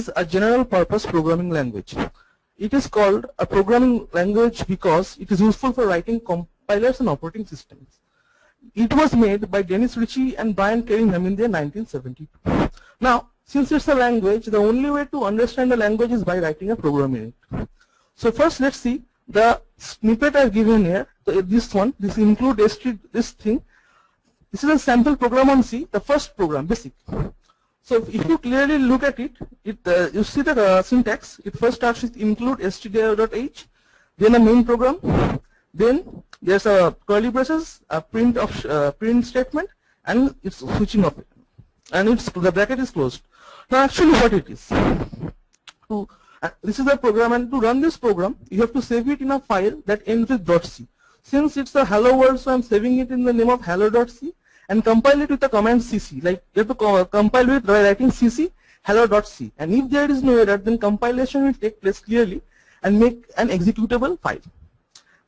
is a general purpose programming language. It is called a programming language because it is useful for writing compilers and operating systems. It was made by Dennis Ritchie and Brian Keringham in the 1972. Now, since it's a language, the only way to understand a language is by writing a program in it. So first, let's see the snippet I've given here. So this one, this includes this thing. This is a sample program on C, the first program, basic. So if you clearly look at it, you see the syntax. It first starts with include stdio.h, then a main program, then there's a curly braces, a print statement, and it's switching off it, and the bracket is closed. Now actually what it is, this is the program, and to run this program you have to save it in a file that ends with .c. Since it's a hello world, so I'm saving it in the name of hello.c and compile it with the command cc. Like you have to compile with by writing cc hello.c, and if there is no error, then compilation will take place clearly and make an executable file.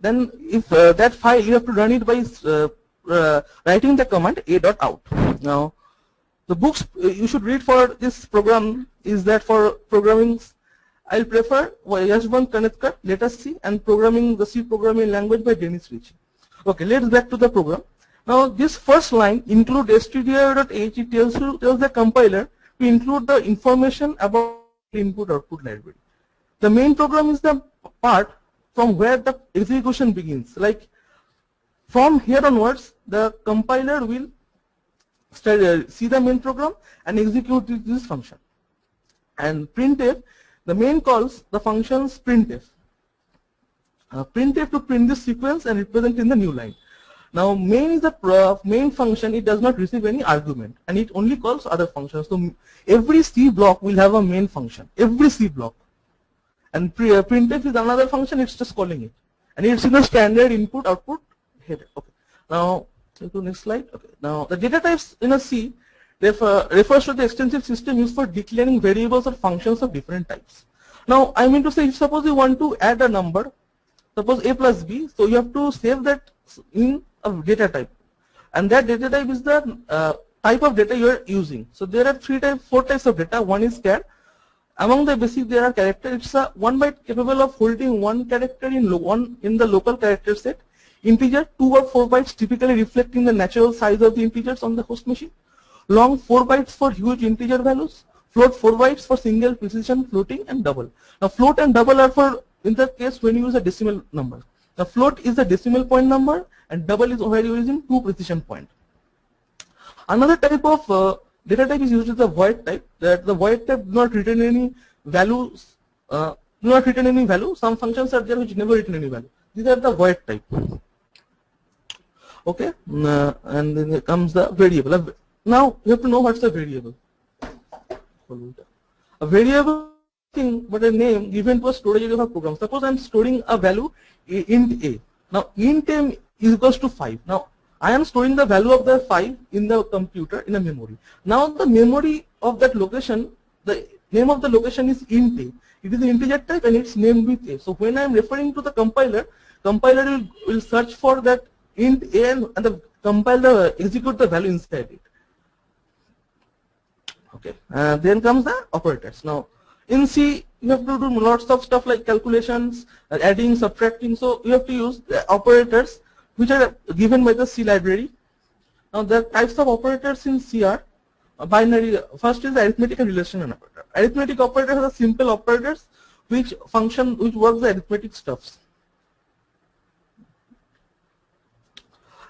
Then if that file, you have to run it by writing the command a.out. Now the books you should read for this program is that for programming I'll prefer Yashwant Kanetkar, Let Us See, and Programming the C Programming Language by Dennis Ritchie. Okay, let's back to the program. Now this first line, include stdio.h, it tells the compiler to include the information about input-output library. The main program is the part from where the execution begins. Like from here onwards, the compiler will see the main program and execute this function. And printf, the main calls the functions printf. Printf to print this sequence and represent in the new line. Now main is the main function. It does not receive any argument and it only calls other functions. So every C block will have a main function. Every C block. And printf is another function. It's just calling it, and it's in the standard input output header. Okay. Now go to next slide. Okay. Now the data types in a C refers to the extensive system used for declaring variables or functions of different types. Now I mean to say, if suppose you want to add a number, suppose a plus b, so you have to save that in a data type, and that data type is the type of data you are using. So there are four types of data. One is char. Among the basic there are characters. It's a 1 byte capable of holding one character in the local character set. Integer 2 or 4 bytes typically reflecting the natural size of the integers on the host machine. Long 4 bytes for huge integer values. Float 4 bytes for single precision floating, and double. Now float and double are for in the case when you use a decimal number. The float is the decimal point number and double is where you are using 2 precision point. Another type of data type is used as the void type. That the void type do not return any values. Some functions are there which never return any value. These are the void type. Okay, and then comes the variable. Now you have to know what's the variable. A variable thing, but a name given to a storage area of a program. Suppose I'm storing a value int a. Now int a is equals to 5. Now I am storing the value of the 5 in the computer in a memory. Now the memory of that location, the name of the location is int a. It is the integer type and it's named with a. So when I am referring to the compiler will search for that int a and the compiler execute the value inside it. Okay. Then comes the operators. Now in C you have to do lots of stuff like calculations, adding, subtracting. So you have to use the operators which are given by the C library. Now the types of operators in C are binary. First is arithmetic and relational operator. Arithmetic operators are simple operators which work the arithmetic stuffs.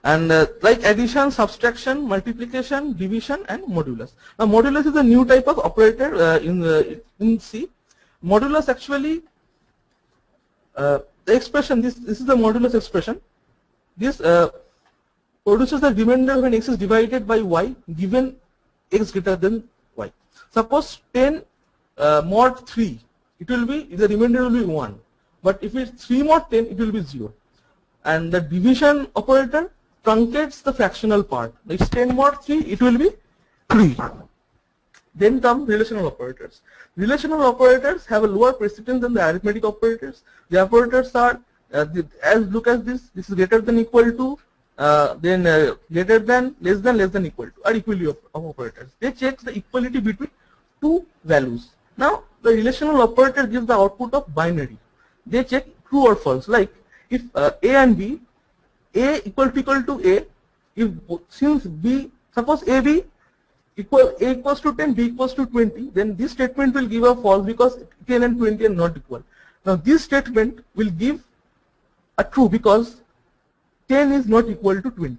And like addition, subtraction, multiplication, division, and modulus. Now modulus is a new type of operator in C. Modulus actually, the expression, this is the modulus expression. This produces the remainder when x is divided by y given x greater than y. Suppose 10 mod 3, the remainder will be 1. But if it's 3 mod 10, it will be 0. And the division operator truncates the fractional part. It's 10 mod 3, it will be 3. Then come relational operators. Relational operators have a lower precedence than the arithmetic operators. The operators are, look at this is greater than equal to, then greater than, less than equal to, are equally of operators. They check the equality between two values. Now the relational operator gives the output of binary. They check true or false. Like if A and B, A equal to A, if since B, suppose A equals to 10, B equals to 20, then this statement will give a false because 10 and 20 are not equal. Now this statement will give a true because 10 is not equal to 20.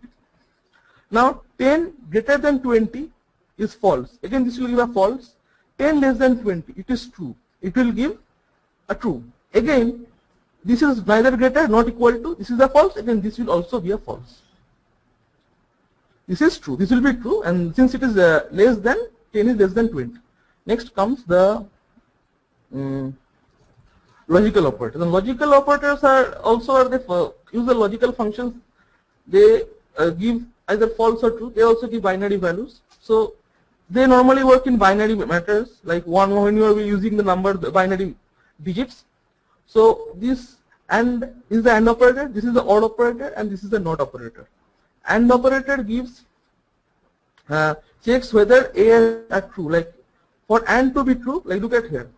Now 10 greater than 20 is false. Again this will give a false. 10 less than 20, it is true. It will give a true. Again this is neither greater not equal to, this is a false, again this will also be a false. This is true, this will be true, and since it is less than, 10 is less than 20. Next comes the logical operators. And logical operators are also use the logical functions. They give either false or true. They also give binary values. So they normally work in binary matters, like one when you are using the binary digits. So this AND is the AND operator, this is the OR operator, and this is the NOT operator. AND operator gives checks whether A are true. Like for AND to be true, like look at here.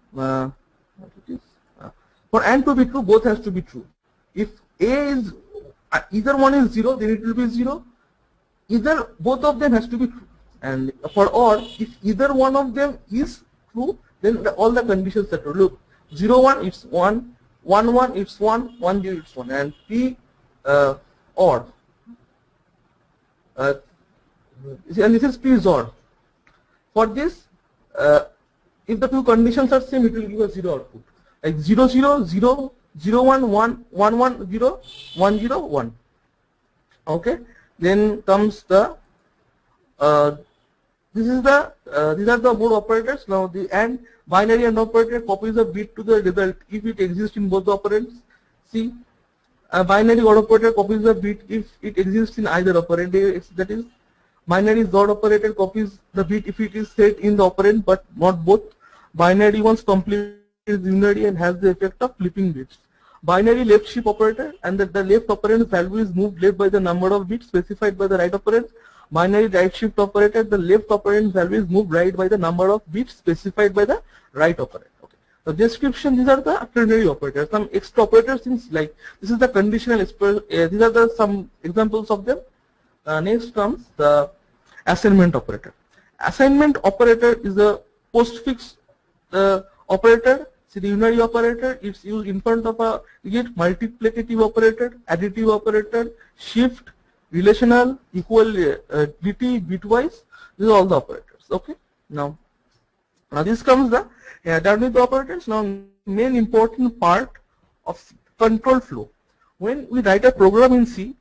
For AND to be true, both has to be true. If A is either one is 0, then it will be 0. Either both of them has to be true. And for OR, if either one of them is true, then all the conditions are true. Look, 0 1 it's 1, 1 1 it's 1, 1 0 it's 1, and P OR. And this is P OR. For this, if the two conditions are same, it will give a 0 output. Like 0 0 0 0 1 1 1 1 0 1 0 1. Okay. Then comes the these are the board operators. Now the AND binary AND operator copies a bit to the result if it exists in both the operands. See, a binary OR operator copies a bit if it exists in either operand. That is, binary XOR operator copies the bit if it is set in the operand but not both. Binary once completed is unary and has the effect of flipping bits. Binary left shift operator, and that the left operand value is moved left by the number of bits specified by the right operand. Binary right shift operator, the left operand value is moved right by the number of bits specified by the right operand. Okay. The description, these are the ternary operators. Some extra operators, since like this is the conditional. These are some examples of them. Next comes the assignment operator. Assignment operator is a postfix operator. See, the unary operator, it's used in front of a multiplicative operator, additive operator, shift, relational, equality, bitwise. These are all the operators. Okay. Now this comes the done with the operators. Now main important part of control flow. When we write a program in C,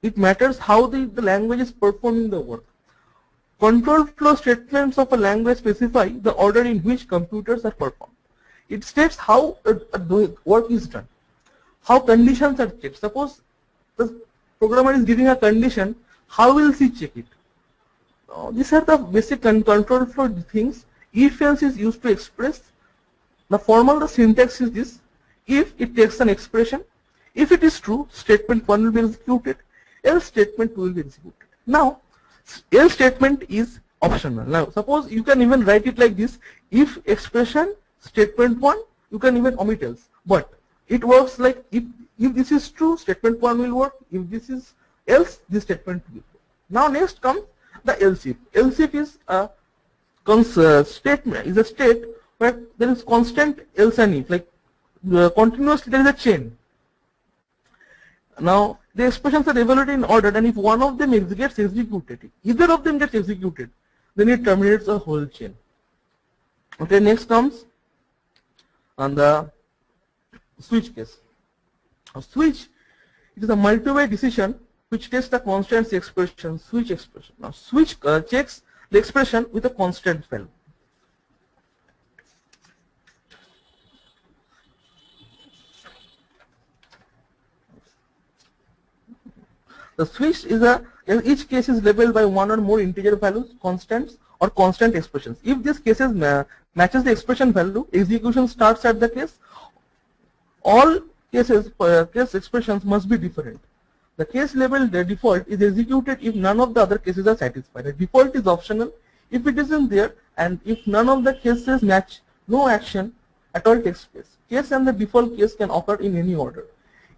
it matters how the language is performing the work. Control flow statements of a language specify the order in which computers are performed. It states how the work is done, how conditions are checked. Suppose the programmer is giving a condition, how will C check it? These are the basic control flow things. If else is used to express. The formal syntax is this: if it takes an expression, if it is true, statement 1 will be executed, else statement 2 will be executed. Now, else statement is optional. Now, suppose you can even write it like this: if expression statement 1, you can even omit else. But it works like if this is true, statement 1 will work. If this is else, this statement will work. Now next comes the else if. Else if is a statement, is a state where there is constant else and if, like continuously there is a chain. Now the expressions are evaluated in order, and if one of them gets executed, either of them gets executed, then it terminates a whole chain. Okay, next comes on the switch case. A switch, it is a multi-way decision which tests the constant expression, switch expression. Now switch checks the expression with a constant value. The switch is each case is labeled by one or more integer values, constants, or constant expressions. If this cases matches the expression value, execution starts at the case. All case expressions must be different. The case labeled default is executed if none of the other cases are satisfied. The default is optional if it isn't there, and if none of the cases match, no action at all takes place. Case and the default case can occur in any order.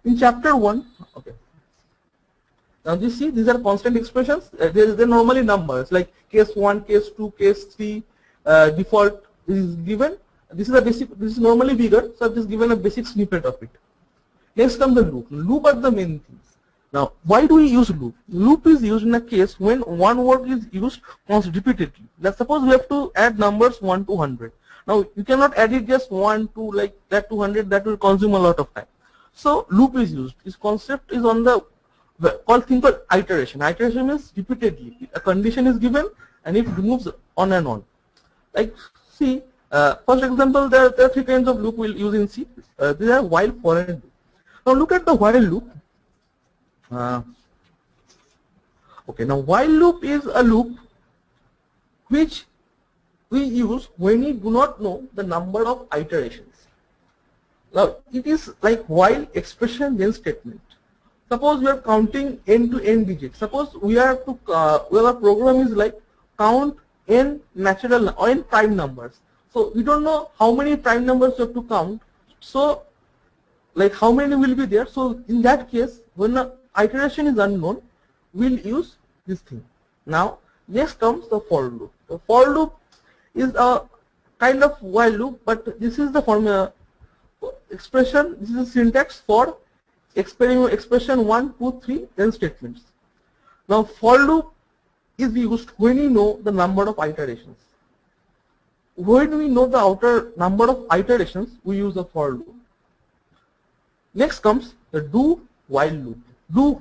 In chapter 1, okay. Now you see these are constant expressions. They're normally numbers like case 1, case 2, case 3, default is given. This is a basic. This is normally bigger, so I've just given a basic snippet of it. Next comes the loop. Loop are the main things. Now, why do we use loop? Loop is used in a case when one word is used repeatedly. Let's suppose we have to add numbers 1 to 100. Now, you cannot add it just 1 to like that 200. That will consume a lot of time. So, loop is used. This concept is on the thing called iteration. Iteration is repeatedly. A condition is given and it moves on and on. Like, see, first example, there are 3 kinds of loop we'll use in C. These are while, for, and do. Now, look at the while loop. Okay, now while loop is a loop which we use when we do not know the number of iterations. Now it is like while expression then statement. Suppose we are counting n to n digits. Suppose we are to our program is like count n natural or n prime numbers. So we don't know how many prime numbers we have to count. So like how many will be there. So in that case, when a iteration is unknown, we'll use this thing. Now next comes the for loop. The for loop is a kind of while loop, but this is the formula expression. This is the syntax for expression 1, 2, 3 then statements. Now for loop is used when we know the number of iterations. When we know the outer number of iterations, we use the for loop. Next comes the do while loop. Do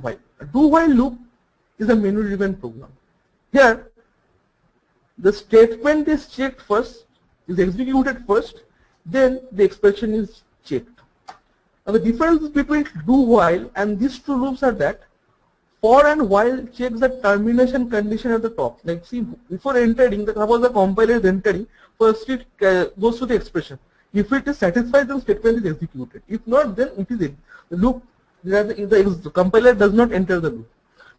while loop is a menu driven program. Here the statement is checked first, is executed first, then the expression is checked. Now the difference between do while and these 2 loops are that for and while checks the termination condition at the top. Like see, before entering, suppose the compiler is entering, first it goes to the expression. If it is satisfied, then statement is executed. If not, then it is the loop. The compiler does not enter the loop.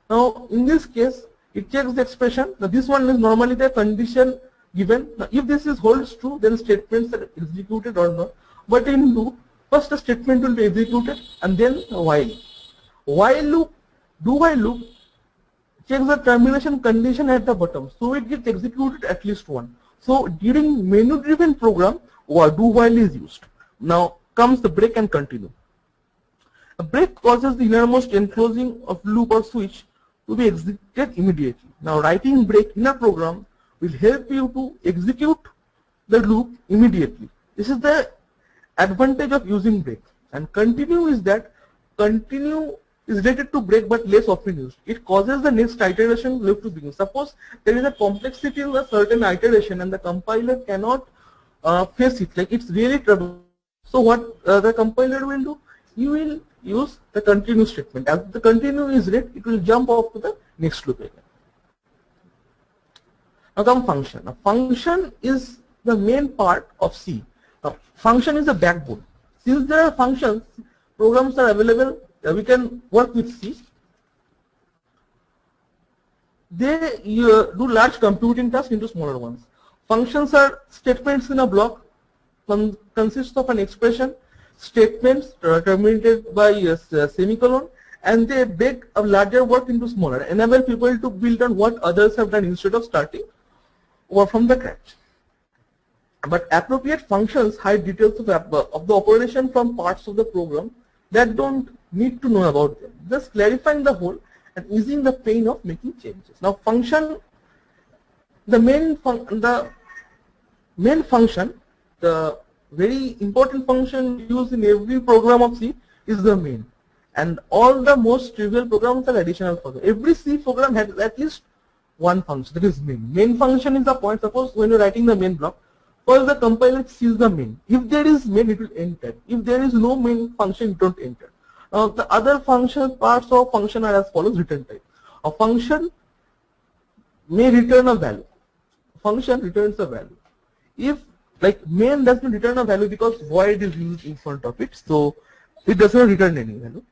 Now, in this case, it checks the expression. Now, this one is normally the condition given. Now, if this is holds true, then statements are executed or not. But in loop, first the statement will be executed and then while. While loop, do while loop checks the termination condition at the bottom. So it gets executed at least one. So during menu driven program, do while is used. Now comes the break and continue. A break causes the innermost enclosing of loop or switch to be executed immediately. Now writing break in a program will help you to execute the loop immediately. This is the advantage of using break. And continue is that continue is related to break but less often used. It causes the next iteration loop to begin. Suppose there is a complexity in a certain iteration and the compiler cannot face it, like it's really trouble. So what the compiler will do? You will use the continue statement. As the continue is read, it will jump off to the next loop again. Now come function. Now function is the main part of C. Now function is the backbone. Since there are functions, programs are available, we can work with C. They do large computing tasks into smaller ones. Functions are statements in a block, consists of an expression, statements terminated by a semicolon, and they break a larger work into smaller, enable people to build on what others have done instead of starting over from the scratch. But appropriate functions hide details of the operation from parts of the program that don't need to know about them, thus clarifying the whole and easing the pain of making changes. Now function, the main function, the very important function used in every program of C is the main, and all the most trivial programs are additional functions. Every C program has at least one function, that is main. Main function is the point. Suppose when you are writing the main block, first the compiler sees the main. If there is main, it will enter. If there is no main function, it don't enter. Now the other function parts of function are as follows: return type. A function may return a value. Function returns a value. If like main does not return a value because void is used in front of it, so it does not return any value.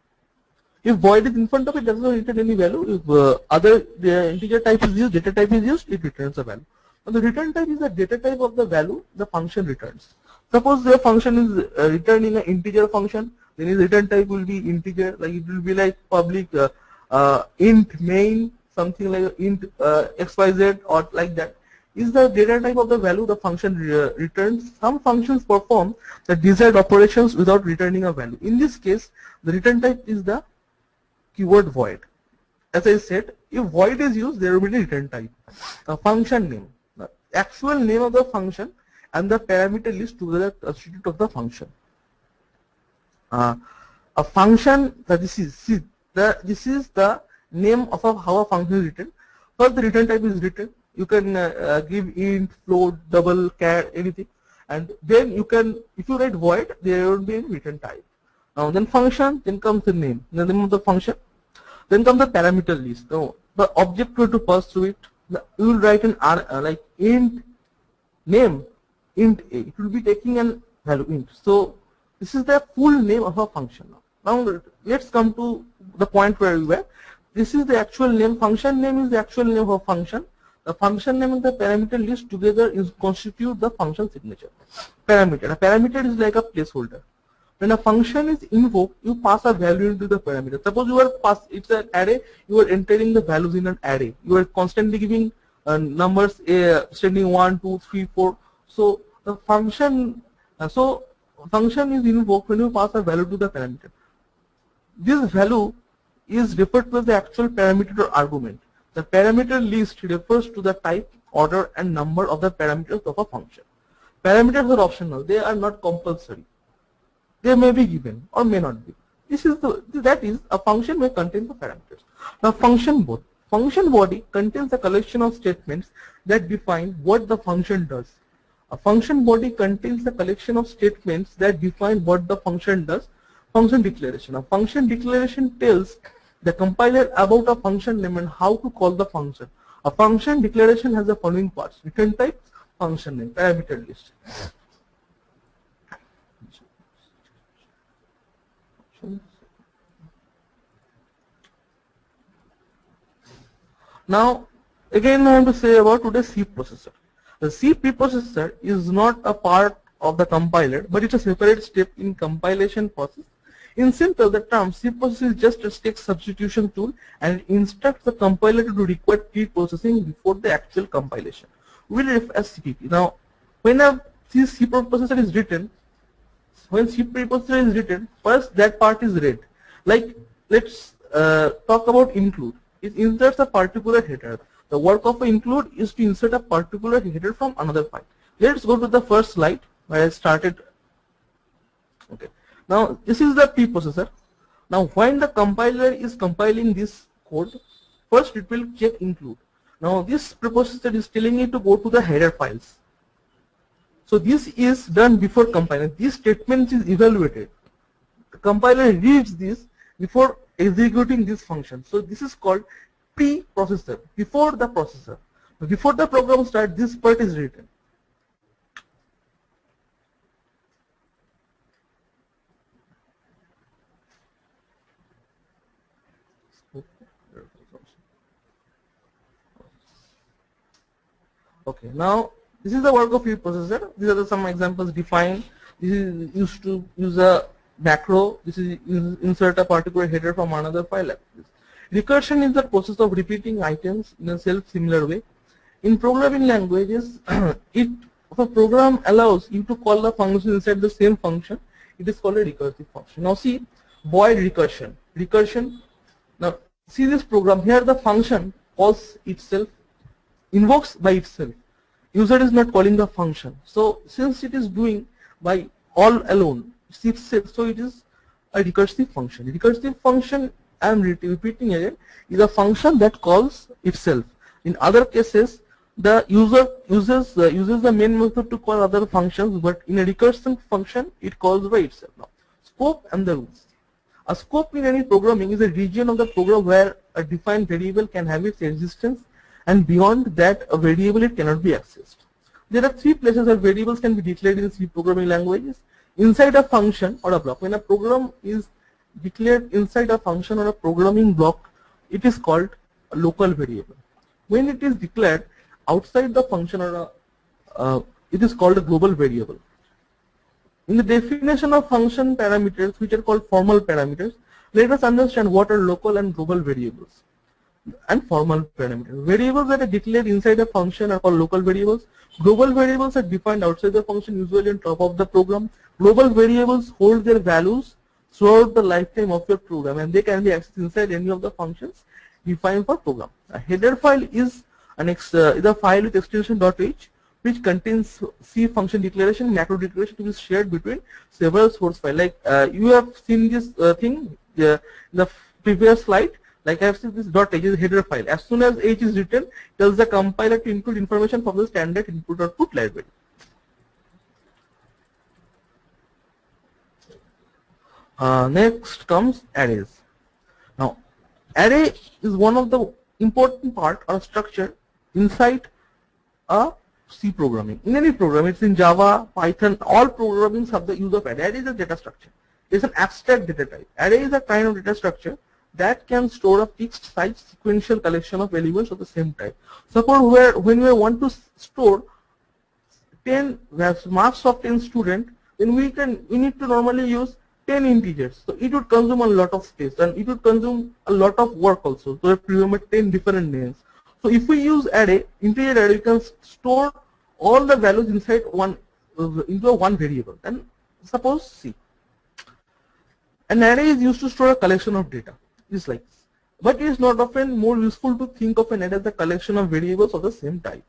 If void is in front of it, it does not return any value. If the integer type is used, data type is used, it returns a value. Now the return type is the data type of the value the function returns. Suppose the function is returning an integer function, then its return type will be integer, like it will be like public int main, something like int xyz or like that. Is the data type of the value the function returns. Some functions perform the desired operations without returning a value. In this case, the return type is the keyword void. As I said, if void is used, there will be a return type. A function name, the actual name of the function and the parameter list together constitute of the function. A function, this is the name of how a function is written. First, the return type is written. You can give int, float, double, char, anything, and then you can, if you write void, there will be a return type. Now, then function, then comes the name of the function, then comes the parameter list. Now, the object will to pass through it. You will write an like int name, int a. It will be taking an value int. So this is the full name of a function. Now let's come to the point where we were. This is the actual name. Function name is the actual name of a function. The function name and the parameter list together constitute the function signature. Parameter. A parameter is like a placeholder. When a function is invoked, you pass a value into the parameter. Suppose you are it's an array, you are entering the values in an array. You are constantly giving numbers, sending 1, 2, 3, 4. So the function, function is invoked when you pass a value to the parameter. This value is referred to as the actual parameter or argument. The parameter list refers to the type, order, and number of the parameters of a function. Parameters are optional; they are not compulsory. They may be given or may not be. That is, a function may contain the parameters. Now, function body. Function body contains a collection of statements that define what the function does. A function body contains a collection of statements that define what the function does. Function declaration. A function declaration tells the compiler about a function name and how to call the function. A function declaration has the following parts: return type, function name, parameter list. Now, again I want to say about today's C processor. The C preprocessor is not a part of the compiler, but it's a separate step in compilation process. In simple, the term C processor is just a text substitution tool and it instructs the compiler to do required pre-processing before the actual compilation. We will refer as CPP. Now, when a C preprocessor is written, first that part is read. Like, let's talk about include. It inserts a particular header. The work of include is to insert a particular header from another file. Let's go to the first slide where I started. Okay. Now this is the preprocessor. Now when the compiler is compiling this code, first it will check include. Now this preprocessor is telling it to go to the header files. So this is done before compiling. This statement is evaluated. The compiler reads this before executing this function. So this is called preprocessor, before the processor. Before the program starts, this part is written. Okay, now this is the work of preprocessor. These are some examples: define. This is used to use a macro. This is insert a particular header from another file like this. Recursion is the process of repeating items in a self-similar way. In programming languages, if a program allows you to call the function inside the same function, it is called a recursive function. Now see, void recursion. Now see this program here. The function calls itself, invokes by itself. User is not calling the function. So since it is doing by all alone, itself, so it is a recursive function. Recursive function, I am repeating again, is a function that calls itself. In other cases, the user uses the main method to call other functions, but in a recursive function, it calls by itself. Now, scope and the rules. A scope in any programming is a region of the program where a defined variable can have its existence, and beyond that, a variable it cannot be accessed. There are three places where variables can be declared in C programming languages: inside a function or a block. When a program is declared inside a function or a programming block, it is called a local variable. When it is declared outside the function or it is called a global variable. In the definition of function parameters, which are called formal parameters, let us understand what are local and global variables and formal parameters. Variables that are declared inside a function are called local variables. Global variables are defined outside the function, usually on top of the program. Global variables hold their values throughout the lifetime of your program, and they can be accessed inside any of the functions defined for program. A header file is a file with extension .h, which contains C function declaration, macro declaration to be shared between several source files. Like you have seen this thing in the previous slide. Like I have said, this .h is header file. As soon as h is written, tells the compiler to include information from the standard input-output library. Next comes arrays. Now, array is one of the important part or structure inside a C programming. In any program, it's in Java, Python, all programmings have the use of array. Array is a data structure. It's an abstract data type. Array is a kind of data structure that can store a fixed size sequential collection of elements of the same type. Suppose when we want to store 10 marks of 10 students, then we need to normally use 10 integers. So it would consume a lot of space, and it would consume a lot of work also to remember 10 different names. So if we use array, integer array, we can store all the values inside into one variable. And suppose C. An array is used to store a collection of data. Is like this. But it is not often more useful to think of an array as a collection of variables of the same type.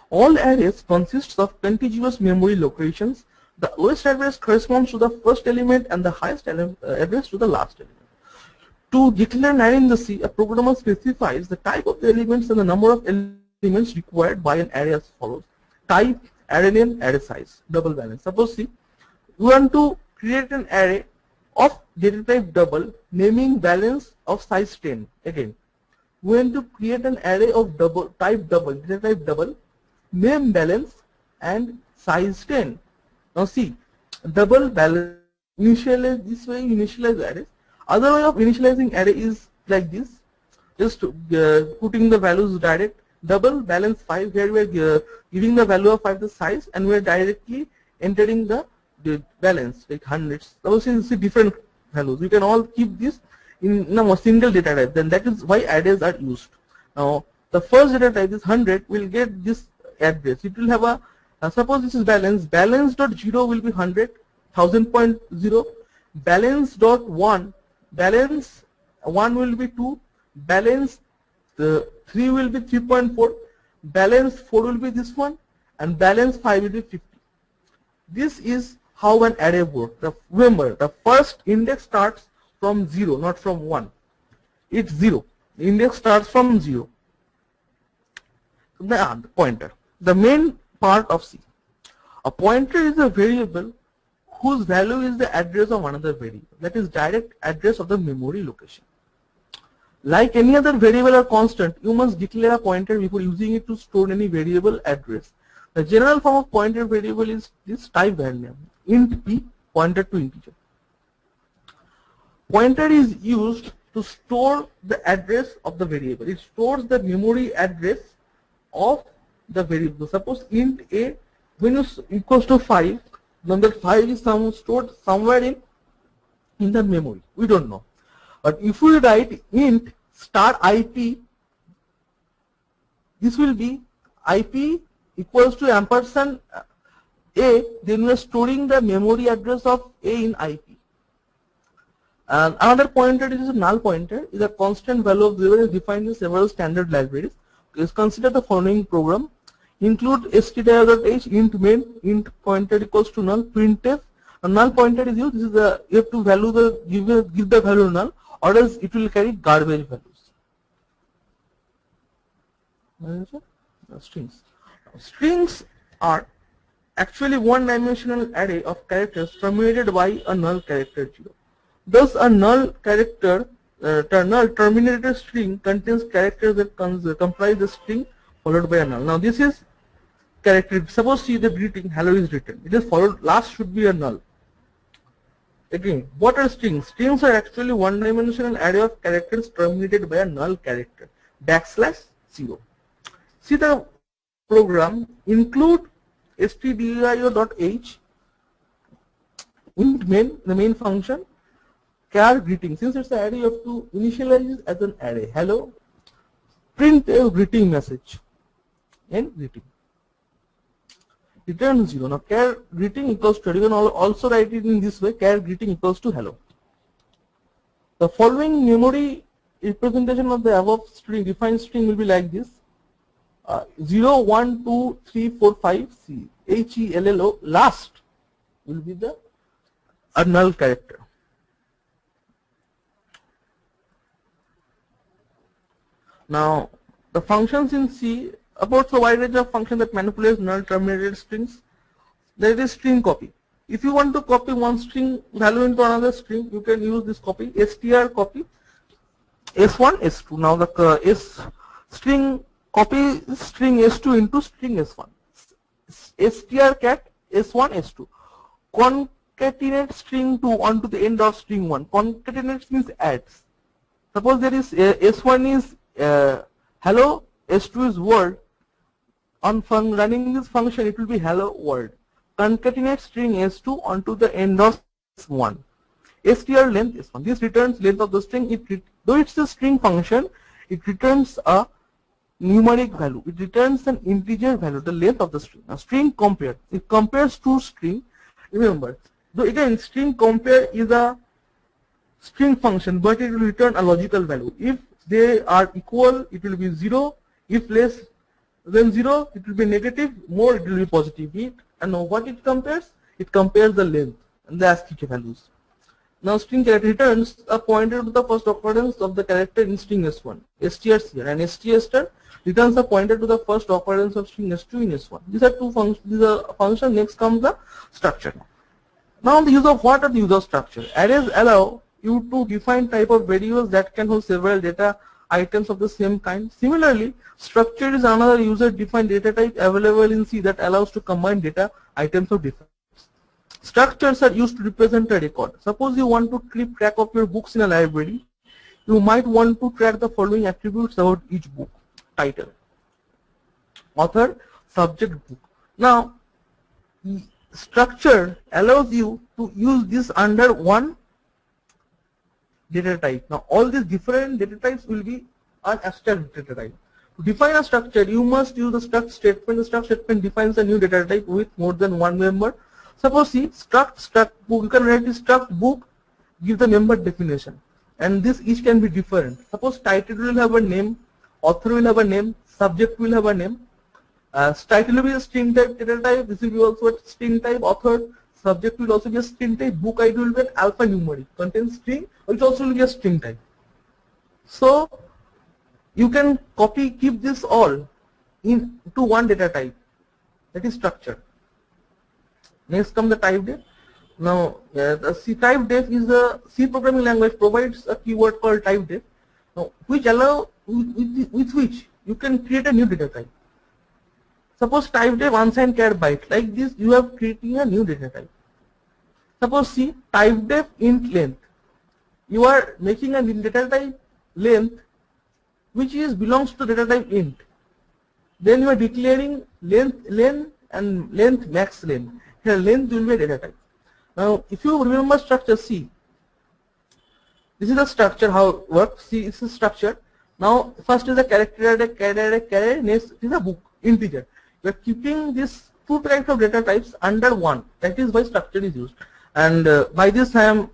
All arrays consists of contiguous memory locations. The lowest address corresponds to the first element and the highest address to the last element. To declare an array in the C, a programmer specifies the type of the elements and the number of elements required by an array as follows. Type, array name, array size, double balance. Suppose C, we want to create an array of data type double, naming balance of size 10. Again, we want to create an array of data type double, name balance and size 10. Now see, double balance, initialize this way, initialize arrays. Other way of initializing array is like this, just putting the values direct. Double balance 5, where we are giving the value of 5 the size, and we are directly entering the balance like hundreds. Suppose you see different values, you can all keep this in a single data type. Then that is why arrays are used. Now the first data type is 100, will get this address. It will have a suppose this is balance. Balance.0 will be 100, 1000.0. Balance.1, balance 1 will be 2. Balance 3 will be 3.4. Balance 4 will be this one, and balance 5 will be 50. This is how an array works. Remember, the first index starts from 0, not from 1. It's 0. The index starts from 0. The pointer. The main part of C. A pointer is a variable whose value is the address of another variable. That is direct address of the memory location. Like any other variable or constant, you must declare a pointer before using it to store any variable address. The general form of pointer variable is this type variable, int p, pointer to integer. Pointer is used to store the address of the variable. It stores the memory address of the variable. Suppose int a, when is equals to 5, number 5 is stored somewhere in the memory. We don't know. But if we write int star IP, this will be IP equals to ampersand A, then we are storing the memory address of A in IP. And another pointer is a null pointer, is a constant value of 0 is defined in several standard libraries. Please consider the following program. Include stdio.h, int main, int pointer equals to null, printf. A null pointer is used. This is the, you have to value the give the value null, or else it will carry garbage values. Strings. Strings are actually one-dimensional array of characters terminated by a null character 0. Thus, a null character, null terminated string contains characters that comprise the string followed by a null. Now, this is character. Suppose see the greeting hello is written. It is followed. Last should be a null. Again, what are strings? Strings are actually one-dimensional array of characters terminated by a null character. \0. See the program, include stdio.h int main, the main function, char greeting. Since it's an array, you have to initialize it as an array. Hello, print a greeting message and greeting. Return 0. Now char greeting equals to, you can also write it in this way, char greeting equals to hello. The following memory representation of the above string, defined string, will be like this. 0, 1, 2, 3, 4, 5, C, H, E, L, L, O, last will be the null character. Now, the functions in C about the wide range of functions that manipulates null terminated strings. There is string copy. If you want to copy one string value into another string, you can use this copy, str copy S1, S2. Now the string copy string S2 into string S1. Str cat S1, S2. Concatenate string 2 onto the end of string 1. Concatenate means adds. Suppose there is S1 is hello, S2 is world. On running this function, it will be hello world. Concatenate string S2 onto the end of S1. Str length S1. This returns length of the string. Though it's a string function, it returns a numeric value. It returns an integer value, the length of the string. A string compare. It compares two string. Remember, though again string compare is a string function, but it will return a logical value. If they are equal, it will be 0. If less than 0, it will be negative. More, it will be positive. And what it compares? It compares the length and the ASCII values. Now string character returns a pointer to the first occurrence of the character in string S1. STR here, and STR star returns a pointer to the first occurrence of string S2 in S1. These are two functions. These are functions. Next comes the structure. Now the use of what are the use of structure? Arrays allow you to define type of variables that can hold several data items of the same kind. Similarly, structure is another user-defined data type available in C that allows to combine data items of different types. Structures are used to represent a record. Suppose you want to keep track of your books in a library. You might want to track the following attributes about each book: title, author, subject, book. Now, structure allows you to use this under one data type. Now all these different data types will be an abstract data type. To define a structure, you must use the struct statement. The struct statement defines a new data type with more than one member. Suppose see struct book. You can write this struct book, give the member definition, and this each can be different. Suppose title will have a name, author will have a name, subject will have a name. Title will be a string type data type. This will be also a string type. Author, subject will also be a string type. Book ID will be an alphanumeric, contains string, which also will be a string type. So you can keep this all into one data type, that is structure. Next comes the type def. Now the C type def is a C programming language provides a keyword called type def, now which allow with which you can create a new data type. Suppose type def unsigned char byte, like this you have creating a new data type. Suppose see type def int length. You are making a data type length which belongs to data type int. Then you are declaring length and length max length. Here length will be a data type. Now if you remember structure C, this is the structure how it works. See, this is structure. Now first is the character array, next is a book integer. We are keeping this two types of data types under one. That is why structure is used. And by this I am